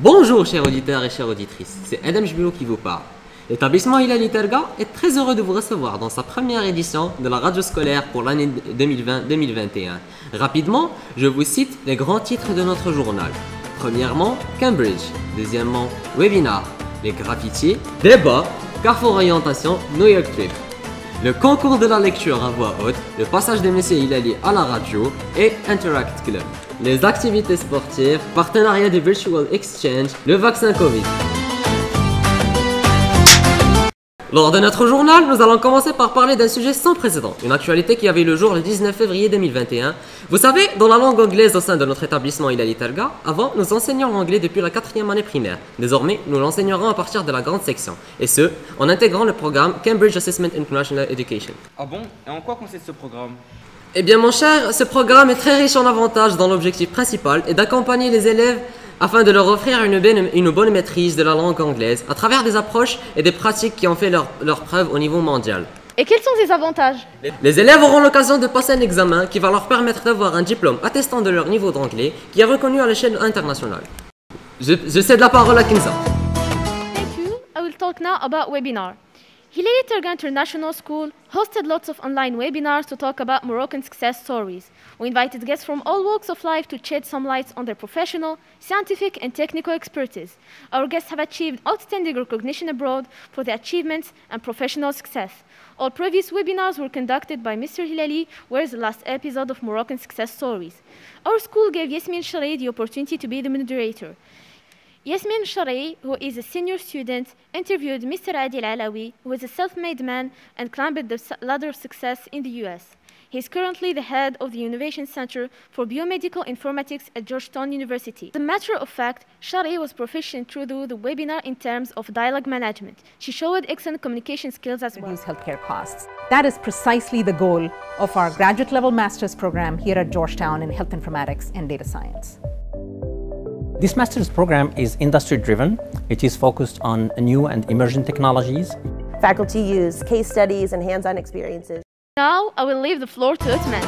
Bonjour chers auditeurs et chères auditrices, c'est Adam Jbilo qui vous parle. L'établissement Hilali Terga est très heureux de vous recevoir dans sa première édition de la radio scolaire pour l'année 2020-2021. Rapidement, je vous cite les grands titres de notre journal. Premièrement, Cambridge. Deuxièmement, Webinar. Les graffitis, Débat, Carrefour Orientation, New York Trip. Le concours de la lecture à voix haute, le passage de Monsieur Hilali à la radio et Interact Club. Les activités sportives, partenariat de Virtual Exchange, le vaccin Covid. Lors de notre journal, nous allons commencer par parler d'un sujet sans précédent, une actualité qui avait eu le jour le 19 février 2021. Vous savez, dans la langue anglaise au sein de notre établissement Hilali Terga, avant, nous enseignions l'anglais depuis la 4e année primaire. Désormais, nous l'enseignerons à partir de la grande section, et ce, en intégrant le programme Cambridge Assessment International Education. Ah bon? Et en quoi consiste ce programme? Eh bien mon cher, ce programme est très riche en avantages dont l'objectif principal est d'accompagner les élèves afin de leur offrir une bonne maîtrise de la langue anglaise à travers des approches et des pratiques qui ont fait leur preuve au niveau mondial. Et quels sont ces avantages? Les élèves auront l'occasion de passer un examen qui va leur permettre d'avoir un diplôme attestant de leur niveau d'anglais qui est reconnu à l'échelle internationale. Je cède la parole à Kinza. Thank you. I will talk now about webinar. Hilali Terga International School hosted lots of online webinars to talk about Moroccan success stories. We invited guests from all walks of life to shed some light on their professional, scientific, and technical expertise. Our guests have achieved outstanding recognition abroad for their achievements and professional success. All previous webinars were conducted by Mr. Hilali, where's the last episode of Moroccan success stories. Our school gave Yasmin Sharei the opportunity to be the moderator. Yasmin Sharei, who is a senior student, interviewed Mr. Adil Alawi, who is a self-made man and climbed the ladder of success in the US. He is currently the head of the Innovation Center for Biomedical Informatics at Georgetown University. As a matter of fact, Sharei was proficient through the webinar in terms of dialogue management. She showed excellent communication skills as well. Reduce healthcare costs. That is precisely the goal of our graduate-level master's program here at Georgetown in Health Informatics and Data Science. This master's program is industry-driven. It is focused on new and emerging technologies. Faculty use case studies and hands-on experiences. Now, I will leave the floor to Utman.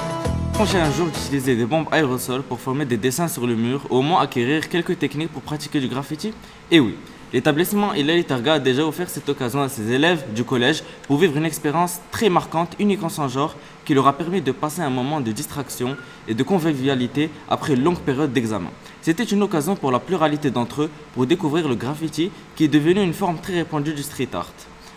Songez un jour d'utiliser des bombes aérosols pour former des dessins sur le mur ou au moins acquérir quelques techniques pour pratiquer du graffiti? Et oui, l'établissement Hilali Terga a déjà offert cette occasion à ses élèves du collège pour vivre une expérience très marquante, unique en son genre, qui leur a permis de passer un moment de distraction et de convivialité après une longue période d'examen. C'était une occasion pour la pluralité d'entre eux pour découvrir le graffiti qui est devenu une forme très répandue du street art.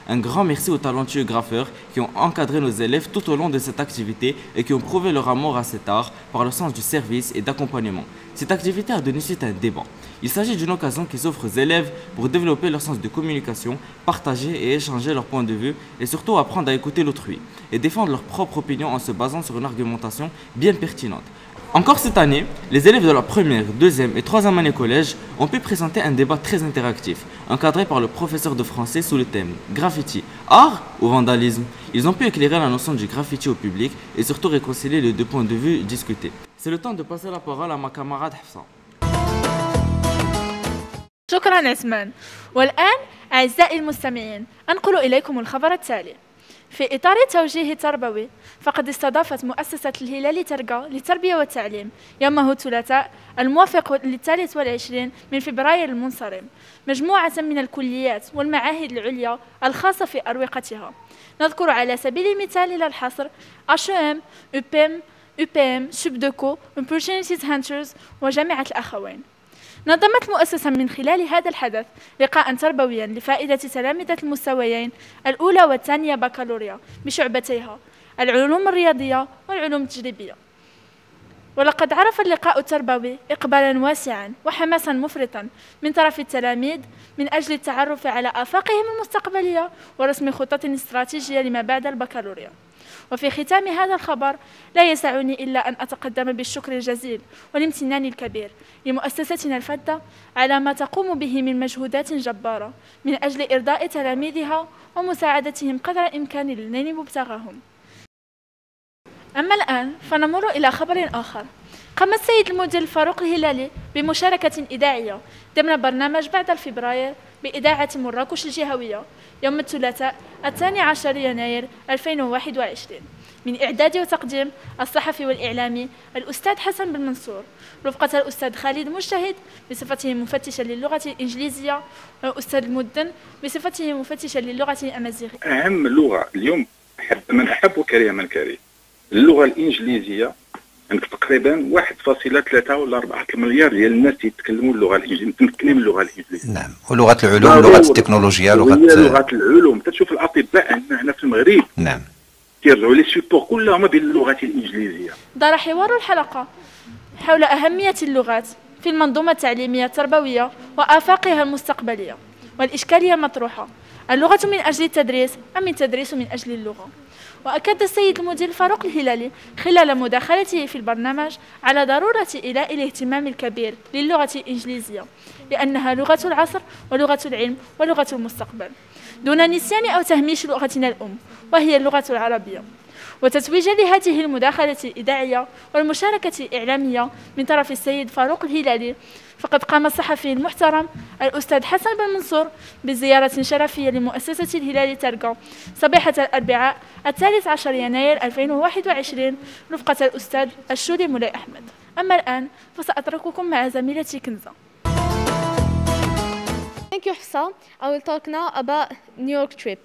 Un grand merci aux talentueux graffeurs qui ont encadré nos élèves tout au long de cette activité et qui ont prouvé leur amour à cet art par le sens du service et d'accompagnement. Cette activité a donné suite à un débat. Il s'agit d'une occasion qui s'offre aux élèves pour développer leur sens de communication, partager et échanger leurs points de vue et surtout apprendre à écouter l'autrui et défendre leur propre opinion en se basant sur une argumentation bien pertinente. Encore cette année, les élèves de la première, deuxième et troisième année collège ont pu présenter un débat très interactif, encadré par le professeur de français sous le thème graffiti, art ou vandalisme. Ils ont pu éclairer la notion du graffiti au public et surtout réconcilier les deux points de vue discutés. C'est le temps de passer la parole à ma camarade Hafsa. شكرا اسمان. والآن أعزائي المستمعين أنقل إليكم الخبر التالي. في إطار توجيه تربوي فقد استضافت مؤسسة الهلال ترقى للتربية والتعليم يومه الثلاثاء الموافق ل23 من فبراير المنصرم مجموعة من الكليات والمعاهد العليا الخاصة في أروقتها. نذكر على سبيل المثال إلى الحصر HEM, UPM, سبدكو, Opportunities Hunters وجامعة الأخوين. نظمت المؤسسة من خلال هذا الحدث لقاء تربويا لفائدة تلامذة المستويين الأولى والثانية بكالوريا بشعبتيها العلوم الرياضية والعلوم التجريبية. ولقد عرف اللقاء التربوي إقبالا واسعا وحماسا مفرطا من طرف التلاميذ من أجل التعرف على آفاقهم المستقبلية ورسم خطط استراتيجية لما بعد البكالوريا. وفي ختام هذا الخبر لا يسعني إلا أن أتقدم بالشكر الجزيل والامتنان الكبير لمؤسستنا الفذة على ما تقوم به من مجهودات جبارة من أجل إرضاء تلاميذها ومساعدتهم قدر الإمكان لنيل مبتغاهم. أما الآن فنمر إلى خبر آخر. قام السيد المدير فاروق الهلالي بمشاركة إذاعية ضمن برنامج بعد فبراير بإذاعة مراكش الجهوية يوم الثلاثاء 12 يناير 2021. من إعداد وتقديم الصحفي والإعلامي الأستاذ حسن بن منصور، رفقة الأستاذ خالد مجتهد بصفته مفتشا للغة الإنجليزية، والأستاذ المدن بصفته مفتشا للغة الأمازيغية. أهم لغة اليوم من أحب وكره من كره اللغة الإنجليزية. عندك تقريبا 1.3 ولا 4 مليار ديال الناس يتكلموا اللغة الإنجليزية، متمكنين من اللغة الإنجليزية. نعم، ولغة العلوم، لغة التكنولوجيا، لغة العلوم. تشوف الأطباء هنا في المغرب. نعم. كيرجعوا لي سيبور كلهم باللغة الإنجليزية. دار حوار الحلقة حول أهمية اللغات في المنظومة التعليمية التربوية وآفاقها المستقبلية، والإشكالية المطروحة: اللغة من أجل التدريس أم التدريس من أجل اللغة؟ وأكد السيد المدير فاروق الهلالي خلال مداخلته في البرنامج على ضرورة إيلاء الاهتمام الكبير للغة الإنجليزية، لأنها لغة العصر ولغة العلم ولغة المستقبل، دون نسيان أو تهميش لغتنا الأم وهي اللغة العربية. وتتويجا لهذه المداخلة الإذاعية والمشاركة الإعلامية من طرف السيد فاروق الهلالي، فقد قام الصحفي المحترم الأستاذ حسن بن منصور بزيارة شرفية لمؤسسة الهلال ترقة صبيحة الأربعاء 13 يناير 2021 رفقة الأستاذ الشولي مولاي أحمد. أما الآن فسأترككم مع زميلتي كنزة. Thank you, Hafsa. I will talk now about New York trip.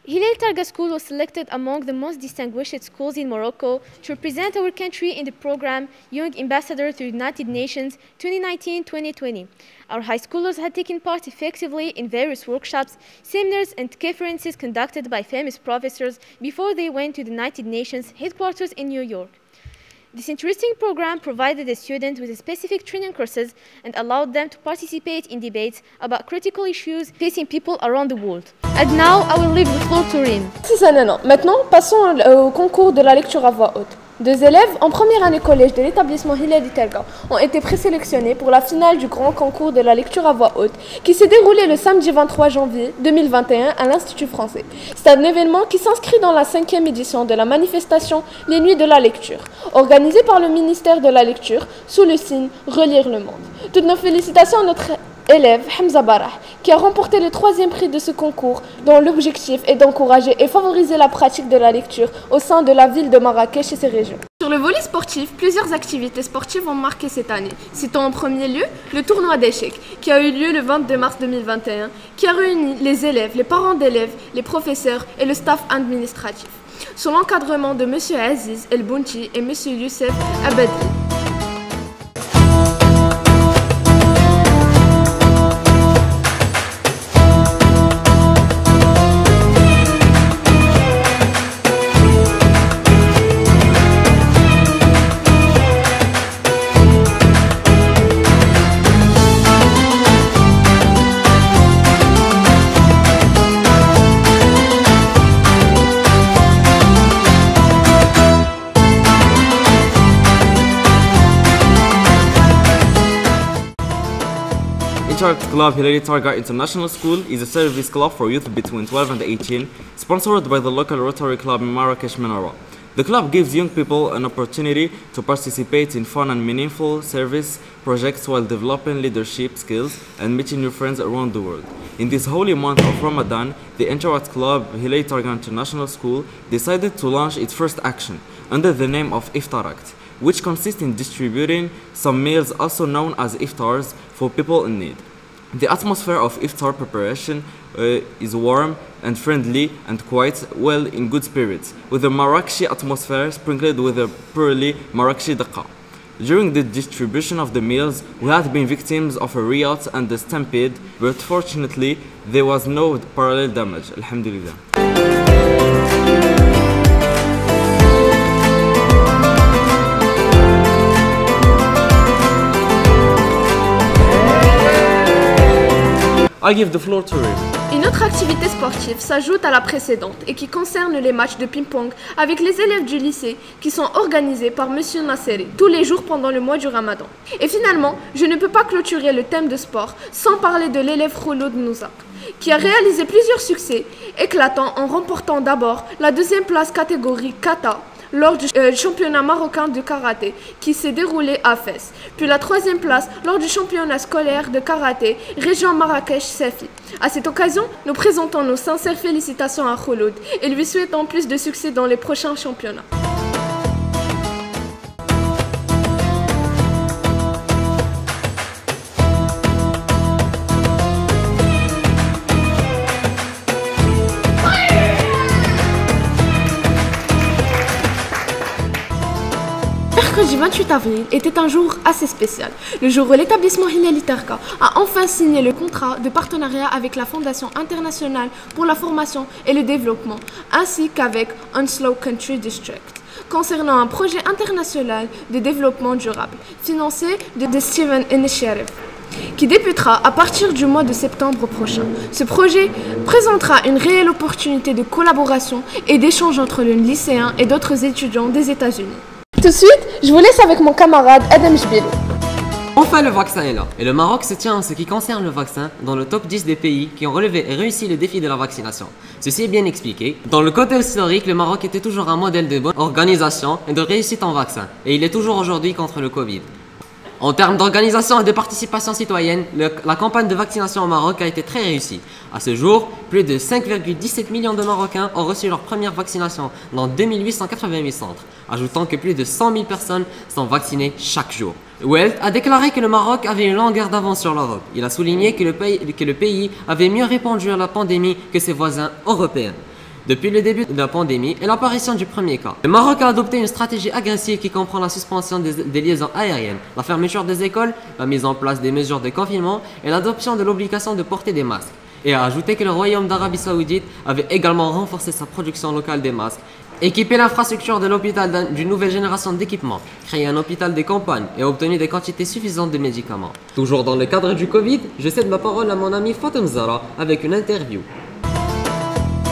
Hilal Targa School was selected among the most distinguished schools in Morocco to represent our country in the program Young Ambassador to the United Nations 2019-2020. Our high schoolers had taken part effectively in various workshops, seminars, and conferences conducted by famous professors before they went to the United Nations headquarters in New York. This interesting program provided the students with specific training courses and allowed them to participate in debates about critical issues facing people around the world. And now, I will leave the floor to Rim. Maintenant, passons au concours de la lecture à voix haute. 2 élèves en première année collège de l'établissement Hilali Terga ont été présélectionnés pour la finale du grand concours de la lecture à voix haute qui s'est déroulé le samedi 23 janvier 2021 à l'Institut français. C'est un événement qui s'inscrit dans la 5e édition de la manifestation Les Nuits de la lecture, organisée par le ministère de la Lecture sous le signe Relire le monde. Toutes nos félicitations à notre élève Hamza Barah, qui a remporté le 3e prix de ce concours, dont l'objectif est d'encourager et favoriser la pratique de la lecture au sein de la ville de Marrakech et ses régions. Sur le volet sportif, plusieurs activités sportives ont marqué cette année. Citons en premier lieu le tournoi d'échecs, qui a eu lieu le 22 mars 2021, qui a réuni les élèves, les parents d'élèves, les professeurs et le staff administratif, sous l'encadrement de M. Aziz El Bounti et M. Youssef Abadi. Interact Club Hilali Targa International School is a service club for youth between 12 and 18, sponsored by the local Rotary Club in Marrakesh Menara. The club gives young people an opportunity to participate in fun and meaningful service projects while developing leadership skills and meeting new friends around the world. In this holy month of Ramadan, the Interact Club Hilali Targa International School decided to launch its first action under the name of Iftarakt, which consists in distributing some meals also known as iftars for people in need. The atmosphere of iftar preparation is warm and friendly and quite well in good spirits, with a Marrakeshi atmosphere sprinkled with a purely Marrakeshi daqa. During the distribution of the meals, we had been victims of a riot and a stampede, but fortunately there was no parallel damage, alhamdulillah. I give the floor to Rim. Une autre activité sportive s'ajoute à la précédente et qui concerne les matchs de ping-pong avec les élèves du lycée qui sont organisés par Monsieur Nasseri tous les jours pendant le mois du Ramadan. Et finalement, je ne peux pas clôturer le thème de sport sans parler de l'élève Khouloud Nouzak, qui a réalisé plusieurs succès éclatants en remportant d'abord la 2e place catégorie kata lors du championnat marocain de karaté qui s'est déroulé à Fès. Puis la 3e place lors du championnat scolaire de karaté région Marrakech-Safi. À cette occasion, nous présentons nos sincères félicitations à Khouloud et lui souhaitons plus de succès dans les prochains championnats. Le 28 avril était un jour assez spécial, le jour où l'établissement Hilali Terga a enfin signé le contrat de partenariat avec la Fondation internationale pour la formation et le développement, ainsi qu'avec Onslow Country District, concernant un projet international de développement durable, financé de The Steven Initiative, qui débutera à partir du mois de septembre prochain. Ce projet présentera une réelle opportunité de collaboration et d'échange entre les lycéens et d'autres étudiants des États-Unis. Tout de suite, je vous laisse avec mon camarade Adam Jbilou. Enfin, le vaccin est là. Et le Maroc se tient en ce qui concerne le vaccin dans le top 10 des pays qui ont relevé et réussi le défi de la vaccination. Ceci est bien expliqué. Dans le côté historique, le Maroc était toujours un modèle de bonne organisation et de réussite en vaccin. Et il est toujours aujourd'hui contre le Covid. En termes d'organisation et de participation citoyenne, la campagne de vaccination au Maroc a été très réussie. À ce jour, plus de 5,17 millions de Marocains ont reçu leur première vaccination dans 2888 centres, ajoutant que plus de 100 000 personnes sont vaccinées chaque jour. Welt a déclaré que le Maroc avait une longueur d'avance sur l'Europe. Il a souligné que le pays avait mieux répondu à la pandémie que ses voisins européens. Depuis le début de la pandémie et l'apparition du premier cas, le Maroc a adopté une stratégie agressive qui comprend la suspension des liaisons aériennes, la fermeture des écoles, la mise en place des mesures de confinement et l'adoption de l'obligation de porter des masques. Et a ajouté que le Royaume d'Arabie Saoudite avait également renforcé sa production locale des masques, équipé l'infrastructure de l'hôpital d'une nouvelle génération d'équipements, créé un hôpital de campagne et obtenu des quantités suffisantes de médicaments. Toujours dans le cadre du Covid, je cède la parole à mon ami Fatem Zara avec une interview.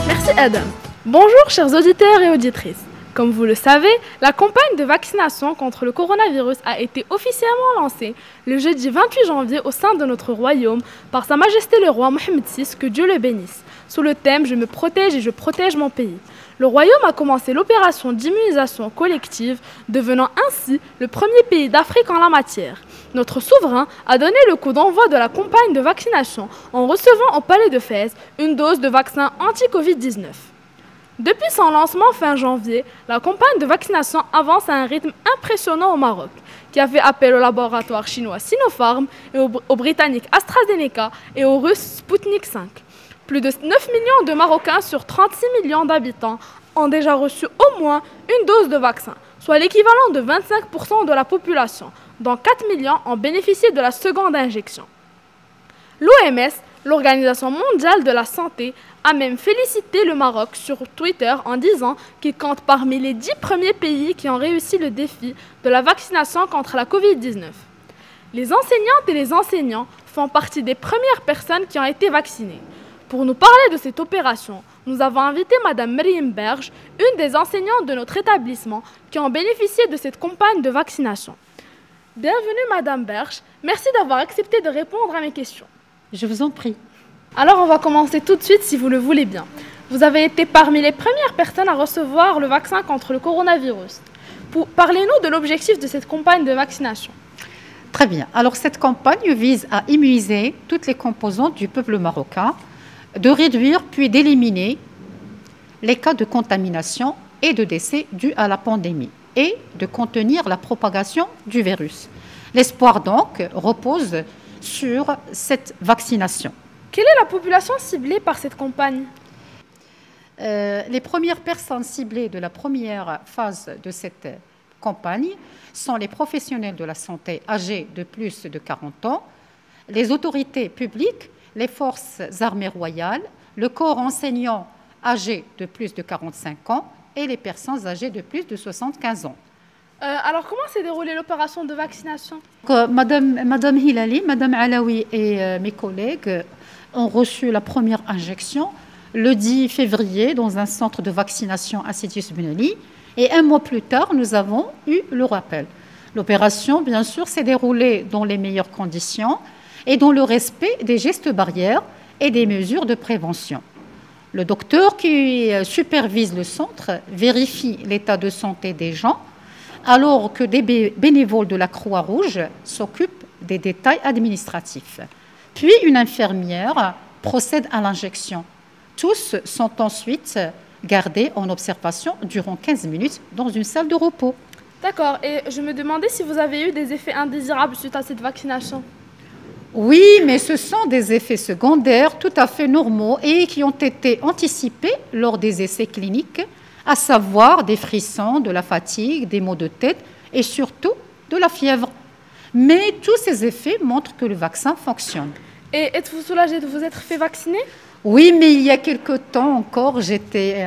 Merci Adam. Bonjour chers auditeurs et auditrices. Comme vous le savez, la campagne de vaccination contre le coronavirus a été officiellement lancée le jeudi 28 janvier au sein de notre royaume par Sa Majesté le roi Mohammed VI, que Dieu le bénisse, sous le thème « Je me protège et je protège mon pays ». Le royaume a commencé l'opération d'immunisation collective, devenant ainsi le premier pays d'Afrique en la matière. Notre souverain a donné le coup d'envoi de la campagne de vaccination en recevant au Palais de Fès une dose de vaccin anti-Covid-19. Depuis son lancement fin janvier, la campagne de vaccination avance à un rythme impressionnant au Maroc, qui a fait appel au laboratoire chinois Sinopharm et au britannique AstraZeneca et au russe Sputnik 5. Plus de 9 millions de Marocains sur 36 millions d'habitants ont déjà reçu au moins une dose de vaccin, soit l'équivalent de 25% de la population, dont 4 millions ont bénéficié de la seconde injection. L'OMS, l'Organisation mondiale de la santé, a même félicité le Maroc sur Twitter en disant qu'il compte parmi les 10 premiers pays qui ont réussi le défi de la vaccination contre la Covid-19. Les enseignantes et les enseignants font partie des premières personnes qui ont été vaccinées. Pour nous parler de cette opération, nous avons invité Mme Meriem Berge, une des enseignantes de notre établissement qui ont bénéficié de cette campagne de vaccination. Bienvenue Mme Berge, merci d'avoir accepté de répondre à mes questions. Je vous en prie. Alors on va commencer tout de suite si vous le voulez bien. Vous avez été parmi les premières personnes à recevoir le vaccin contre le coronavirus. Parlez-nous de l'objectif de cette campagne de vaccination. Très bien. Alors cette campagne vise à immuniser toutes les composantes du peuple marocain, de réduire puis d'éliminer les cas de contamination et de décès dus à la pandémie et de contenir la propagation du virus. L'espoir donc repose sur cette vaccination. Quelle est la population ciblée par cette campagne ? Les premières personnes ciblées de la première phase de cette campagne sont les professionnels de la santé âgés de plus de 40 ans, les autorités publiques, les forces armées royales, le corps enseignant âgé de plus de 45 ans et les personnes âgées de plus de 75 ans. Alors, comment s'est déroulée l'opération de vaccination ? Madame Hilali, Madame Alaoui et mes collègues ont reçu la première injection le 10 février dans un centre de vaccination à Sidi Ben Ali. Et un mois plus tard, nous avons eu le rappel. L'opération, bien sûr, s'est déroulée dans les meilleures conditions et dans le respect des gestes barrières et des mesures de prévention. Le docteur qui supervise le centre vérifie l'état de santé des gens, alors que des bénévoles de la Croix-Rouge s'occupent des détails administratifs. Puis une infirmière procède à l'injection. Tous sont ensuite gardés en observation durant 15 minutes dans une salle de repos. D'accord, et je me demandais si vous avez eu des effets indésirables suite à cette vaccination. Oui, mais ce sont des effets secondaires tout à fait normaux et qui ont été anticipés lors des essais cliniques, à savoir des frissons, de la fatigue, des maux de tête et surtout de la fièvre. Mais tous ces effets montrent que le vaccin fonctionne. Et êtes-vous soulagée de vous être fait vacciner? Oui, mais il y a quelque temps encore, j'étais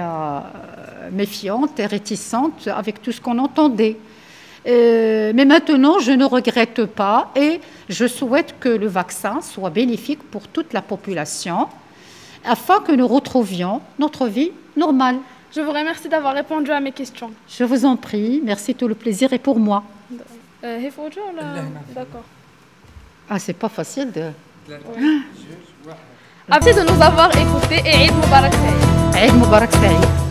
méfiante et réticente avec tout ce qu'on entendait. Mais maintenant, je ne regrette pas et je souhaite que le vaccin soit bénéfique pour toute la population afin que nous retrouvions notre vie normale. Je vous remercie d'avoir répondu à mes questions. Je vous en prie, merci, tout le plaisir est pour moi. D'accord. Ah, c'est pas facile de... Merci de nous avoir écoutés et Eid Mubarak Saïd. Eid Mubarak Saïd.